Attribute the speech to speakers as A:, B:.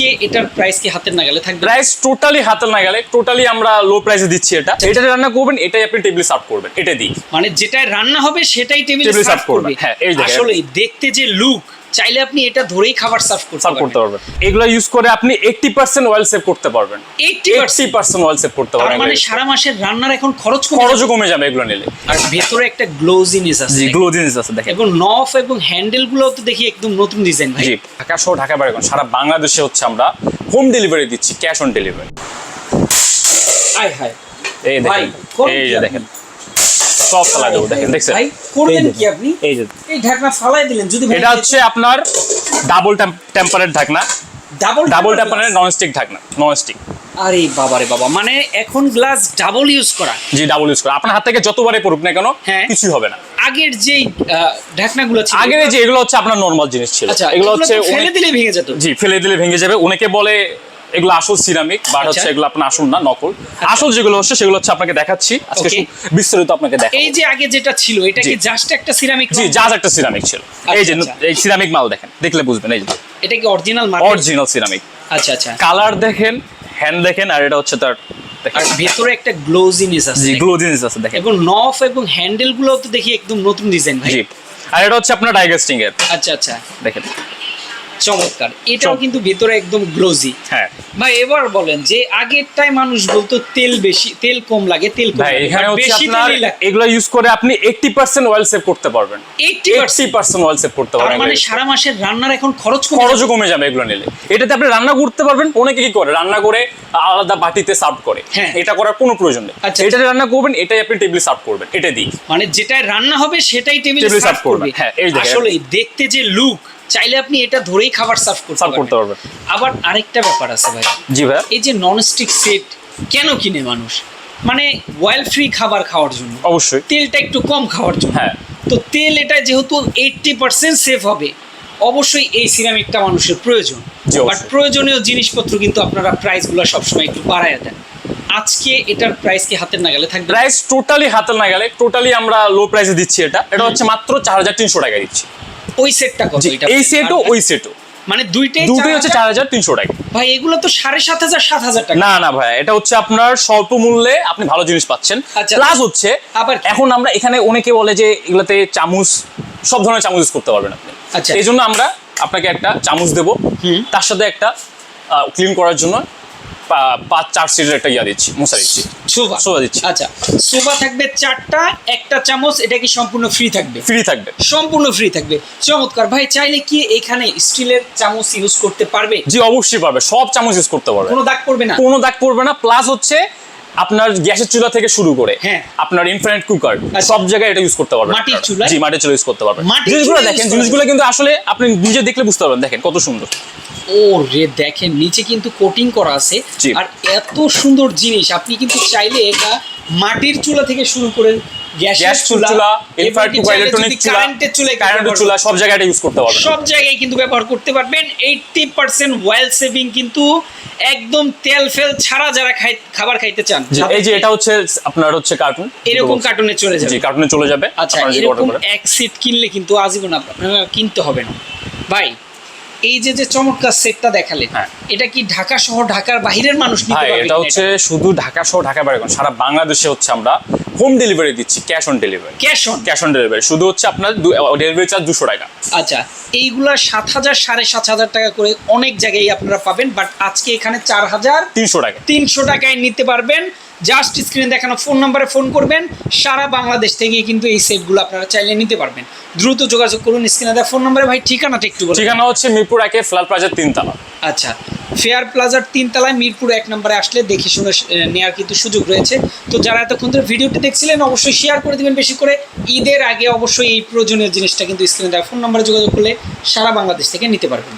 A: আজকে এটার প্রাইস কি হাতের নাগালে থাকবে?
B: প্রাইস টোটালি হাতের নাগালে, টোটালি আমরা লো প্রাইসে দিচ্ছি। এটা রান্না করবেন, এটাই আপনি টেবিলে সার্ভ করবেন, এটা দিই।
A: মানে যেটাই রান্না হবে সেটাই টেবিলে সার্ভ করবে।
B: হ্যাঁ, এই দেখেন
A: আসলে দেখতে যে লুক, চাইলে আপনি এটা ধরেই খাবার সার্ভ করতে পারবেন।
B: এগুলো ইউজ করে আপনি 80% অয়েল সেভ করতে পারবেন। 80% অয়েল সেভ করতে পারবেন।
A: মানে সারা মাসের রান্নার এখন
B: খরচও কমে যাবে এগুলো নিলে।
A: আর ভেতরে একটা গ্লোজিনেস আছে।
B: জি, গ্লোজিনেস আছে দেখেন।
A: এবং নফ এবং হ্যান্ডেল গুলো তো দেখি একদম নতুন ডিজাইন ভাই।
B: জি, ঢাকা শহর, ঢাকা বাইরে সারা বাংলাদেশে হচ্ছে আমরা হোম ডেলিভারি দিচ্ছি, cash on delivery.
A: High high,
B: এই দেখেন, এই যে দেখেন সব ফালাই দেবো, দেখেন দেখছেন
A: ভাই করবেন কি আপনি?
B: এই যে
A: এই ঢাকনা ফালাই দিলেন। যদি
B: এটা হচ্ছে আপনার ডাবল টেম্পারেট ঢাকনা, ডাবল টেম্পারেট ননস্টিক ঢাকনা, ননস্টিক।
A: আরে বাবা রে বাবা, মানে এখন গ্লাস ডাবল ইউজ করা।
B: জি, ডাবল ইউজ করা। আপনার হাত থেকে যতবারই পড়ুক না কেন কিছু হবে না।
A: আগের যে ঢাকনাগুলো ছিল,
B: আগের যে এগুলো হচ্ছে আপনার নরমাল জিনিস ছিল,
A: এগুলো হচ্ছে ফেলে দিলে ভেঙে যেত।
B: জি, ফেলে দিলে ভেঙে যাবে। অনেকে বলে এগুলো আসল সিরামিক, বাট হচ্ছে এগুলো আপনার আসল না, নকল। আসল যেগুলো হচ্ছে সেগুলো হচ্ছে আপনাকে দেখাচ্ছি আজকে, বিস্তারিত আপনাকে দেখাবো।
A: এই যে আগে যেটা ছিল, এটা কি জাস্ট একটা সিরামিক?
B: জি, জাস্ট একটা সিরামিক ছিল। এই যে এই সিরামিক মাল দেখেন, দেখলে বুঝবেন। এই যে
A: এটা কি অরিজিনাল মাল?
B: Original ceramic.
A: আচ্ছা আচ্ছা,
B: কালার দেখেন, হ্যান্ড দেখেন, আর এটা হচ্ছে তার
A: আর ভেতরে একটা গ্লোজিনেস আছে।
B: জি, গ্লোজিনেস আছে দেখেন।
A: এবং নফ এবং হ্যান্ডেল গুলো তো দেখি একদম নতুন ডিজাইন ভাই।
B: জি, আর এটা হচ্ছে আপনার ডাইগেস্টিং এর।
A: আচ্ছা আচ্ছা,
B: দেখেন
A: চমৎকার। এটাও কিন্তু ভেতরে একদম গ্লোজি।
B: হ্যাঁ
A: ভাই, এবার বলেন যে আগেরটাই মানুষ বলতো তেল বেশি, তেল কম লাগে, তেল কম
B: ভাই
A: লাগে।
B: এখানে হচ্ছে
A: বেশি
B: আপনার
A: তেলই লাগে।
B: এগুলো ইউজ করে আপনি 80% অয়েল সেভ করতে পারবেন। 80% অয়েল সেভ করতে
A: তার
B: পারবেন।
A: মানে সারা মাসের রান্নার এখন
B: খরচও কমে যাবে এগুলো নিলে। এটাতে আপনি রান্না করতে পারবেন। অনেকে কি করে, রান্না করে আলাদা বাটিতে সার্ভ করে। এটা করার কোনো প্রয়োজন নেই। এটাতে রান্না করবেন, এটাই আপনি টেবিলে সার্ভ করবেন, এটা দিই।
A: মানে যেটাই রান্না হবে সেটাই টেবিলে সার্ভ করবে।
B: হ্যাঁ, এই দেখেন
A: আসলে দেখতে যে লুক, চাইলে আপনি এটা ধরেই খাবার সার্ভ করতে পারবেন। আবার আরেকটা ব্যাপার আছে ভাই।
B: জি ভাই,
A: এই যে ননস্টিক সেট কেন কিনে মানুষ? মানে অয়েল ফ্রি খাবার খাওয়ার জন্য,
B: অবশ্যই
A: তেলটা একটু কম খাওয়ার জন্য।
B: হ্যাঁ,
A: তো তেল এটা যেহেতু 80% সেভ হবে, অবশ্যই এই সিরামিকটা মানুষের প্রয়োজন। বাট প্রয়োজনীয় জিনিসপত্র কিন্তু আপনারা প্রাইসগুলো সবসময় একটু বাড়ায় দেন। আজকে এটার প্রাইস কি হাতের নাগালে থাকবে?
B: প্রাইস টোটালি হাতের নাগালে, টোটালি আমরা লো প্রাইসে দিচ্ছি। এটা হচ্ছে মাত্র 4300 টাকা দিচ্ছি।
A: ওই সেটটা কত? এটা
B: এই সেটও ওই সেটও,
A: মানে দুইটাই
B: হচ্ছে 4300 টাকা।
A: ভাই এগুলো তো 7500 7000 টাকা।
B: না না ভাই, এটা হচ্ছে আপনার স্বল্প মূল্যে আপনি ভালো জিনিস পাচ্ছেন। প্লাস হচ্ছে
A: আবার
B: এখন আমরা এখানে অনেকে বলে যে এগুলোতে চামচ, সব ধরনের চামচ ইউজ করতে পারবেন আপনি।
A: আচ্ছা,
B: এই জন্য আমরা আপনাকে একটা চামচ দেবো, তার সাথে একটা ক্লিন করার জন্য 5-4 সিটের একটা ইয়া দিচ্ছি, মশলা দিচ্ছি, সোফা দিচ্ছি।
A: আচ্ছা, সোফা থাকবে 4টা, একটা চামচ। এটা কি সম্পূর্ণ ফ্রি থাকবে?
B: ফ্রি থাকবে,
A: সম্পূর্ণ ফ্রি থাকবে। চমৎকার ভাই। চাইলে কি এখানে স্টিলের চামচ ইউজ করতে পারবে?
B: জি, অবশ্যই পারবে। সব চামচ ইউজ করতে পারবে,
A: কোনো দাগ পড়বে না?
B: কোনো দাগ পড়বে না। প্লাস হচ্ছে আপনার গ্যাসের চুলা থেকে শুরু করে আপনার ইনফিনিট কুকার, সব জায়গায় এটা ইউজ করতে পারবেন।
A: মাটির চুলা?
B: জি, মাটির চুলা ইউজ করতে পারবেন। জিনিসগুলো দেখেন, জিনিসগুলো কিন্তু আসলে আপনি নিজে দেখলে বুঝতে পারবেন। দেখেন কত সুন্দর।
A: ও রে, দেখেন নিচে কিন্তু কোটিং করা আছে। আর এত সুন্দর জিনিস, আপনি কিন্তু চাইলে এটা মাটির চুলা থেকে শুরু করে গ্যাস চুলা,
B: ইনফ্রারেড কুকার, ইলেকট্রনিক চুলা, কারেন্টের চুলা, সব জায়গায় এটা ইউজ করতে পারবেন।
A: সব জায়গায় কিন্তু ব্যবহার করতে পারবেন। 80% অয়েল সেভিং কিন্তু একদম তেল ফেল ছাড়া যারা খাবার খাইতে চান।
B: এই যে এটা হচ্ছে আপনার হচ্ছে কার্টুন,
A: এরকম কার্টুনে চলে যাবে।
B: জি, কার্টুনে চলে যাবে।
A: আচ্ছা, এরকম এক সেট কিনলে কিন্তু আজীবন আপনারা কিনতে হবে না ভাই। এই যে চমৎকার সেটটা দেখালেন, এটা কি ঢাকা শহর, ঢাকার বাইরের মানুষ নিতে পারবে?
B: এটা হচ্ছে শুধু ঢাকা শহর, ঢাকা বাইরে সারা বাংলাদেশে হচ্ছে আমরা হোম ডেলিভারি দিচ্ছি, cash on delivery. Cash on delivery শুধু হচ্ছে আপনার ডেলিভারি চার্জ 200 টাকা।
A: আচ্ছা, এইগুলা 7000 7500 টাকা করে অনেক জায়গায় আপনারা পাবেন। বাট আজকে এখানে 4300 টাকা, 300 টাকায় নিতে পারবেন। জাস্ট স্ক্রিনে দেখানো ফোন নাম্বারে ফোন করবেন। সারা বাংলাদেশ থেকে কিন্তু এই সেটগুলো আপনারা চাইলে নিতে পারবেন। দ্রুত যোগাযোগ করুন স্ক্রিনে দেওয়া ফোন নাম্বারে। ভাই ঠিকানাটা একটু বলুন।
B: ঠিকানা হচ্ছে মিরপুর 1 ফেয়ার প্লাজার 3 তলা।
A: আচ্ছা, ফেয়ার প্লাজার 3 তলায় মিরপুর 1 নম্বরে আসলে দেখে শুনে নেওয়ার কিন্তু সুযোগ রয়েছে। তো যারা এতক্ষণ ধরে ভিডিওটি দেখছিলেন, অবশ্যই শেয়ার করে দিবেন বেশি করে। ঈদের আগে অবশ্যই এই প্রয়োজনীয় জিনিসটা কিন্তু স্ক্রিনে দেওয়া ফোন নাম্বারে যোগাযোগ করলে সারা বাংলাদেশ থেকে নিতে পারবেন।